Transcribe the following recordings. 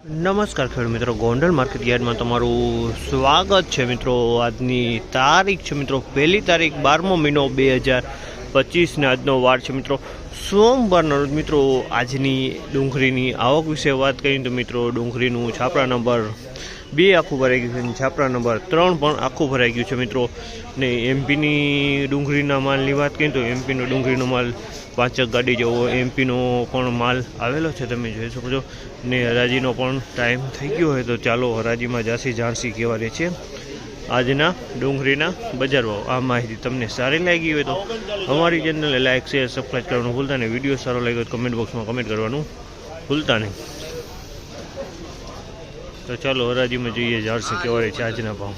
નમસ્કાર ખેડૂત મિત્રો, ગોંડલ માર્કેટ યાર્ડમાં તમારું સ્વાગત છે મિત્રો। આજની તારીખ છે મિત્રો 1 તારીખ 12મો મહિનો 2025 ને આજનો વાર છે મિત્રો સોમવારના રોજ। મિત્રો આજની ડુંગળીની આવક વિશે વાત કરીએ તો મિત્રો ડુંગળીનું છાપરા નંબર 2 આખું ભરાઈ ગયું છે, છાપરા નંબર 3 પણ આખું ભરાઈ ગયું છે મિત્રો। ને એમપીની ડુંગળીના માલની વાત કરીએ તો એમપીનો ડુંગળીનો માલ 5 ગાડી જેવો એમપીનો પણ માલ આવેલો છે, તમે જોઈ શકો છો। ને હરાજીનો પણ ટાઈમ થઈ ગયો હોય તો ચાલો હરાજીમાં જાણસી કહેવા રહે છે આજના ડુંગળીના બજાર ભાવ। આ માહિતી તમને સારી લાગી હોય તો અમારી ચેનલને લાઇક શેર સબસ્ક્રાઈબ કરવાનું ભૂલતા નહીં। વિડીયો સારો લાગ્યો તો કમેન્ટ બોક્સમાં કમેન્ટ કરવાનું ભૂલતા નહીં। તો ચાલો હરાજીમાં જોઈએ જાણસી કહેવા રહે છે આજના ભાવ।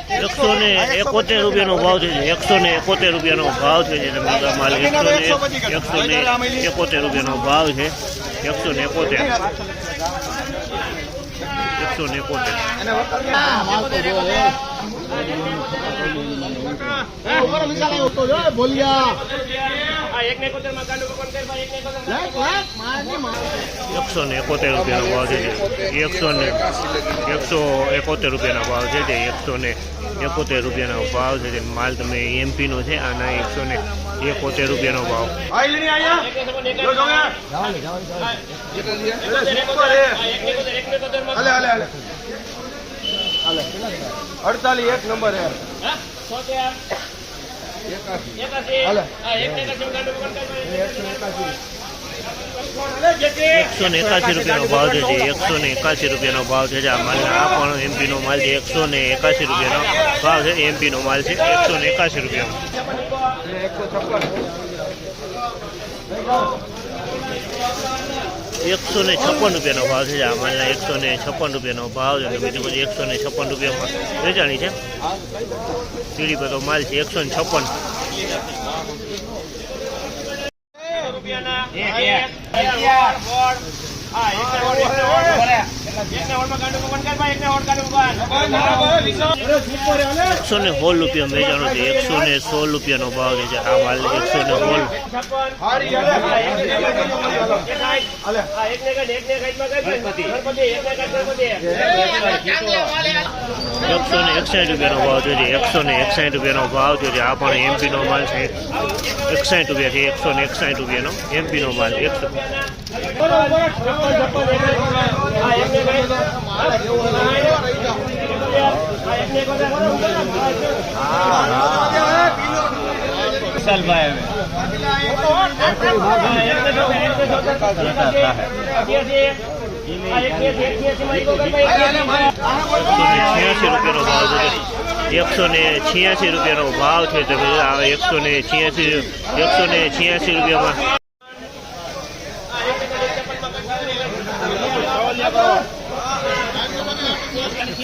171 રૂપિયાનો ભાવ છે, 171 રૂપિયાનો ભાવ છે। માલ 171 રૂપિયાનો ભાવ છે, 171 રૂપિયાનો ભાવ છે, 171 રૂપિયાનો ભાવ છે, 171 રૂપિયાનો ભાવ છે। માલ તમે એમપીનો છે, આના 171 રૂપિયાનો ભાવ। 48 એક નંબર હે 181 રૂપિયાનો ભાવ છે, 181 રૂપિયાનો ભાવ છે। આ માલ આ પણ એમપીનો માલ છે, 181 રૂપિયાનો ભાવ છે, એમપીનો માલ છે 181 રૂપિયા। 156 રૂપિયાનો ભાવ છે। આ માલના 156 રૂપિયાનો ભાવ છે, બીજું બધું 156 રૂપિયામાં વેચાણી છે। સીડી પર તો માલ છે 156 116 રૂપિયા વેચાણો છે, 116 રૂપિયાનો ભાવ છે। આ માલ 116 161 રૂપિયાનો ભાવ છે, 161 રૂપિયાનો ભાવ છે। આ પણ એમપીનો માલ છે, 61 રૂપિયા છે, 161 રૂપિયાનો એમપીનો માલ। 186 રૂપિયાનો ભાવ છે, 186 રૂપિયામાં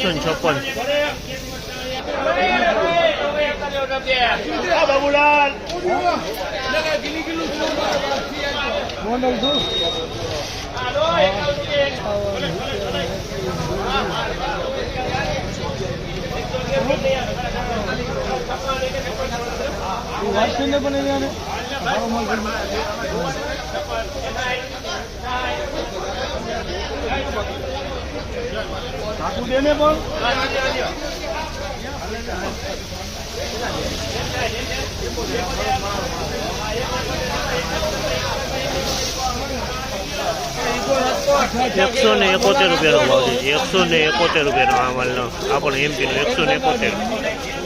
171 રૂપિયાનો ભાવ છે, 171 રૂપિયાનો આ માલનો, આ પણ એમપીનો 171।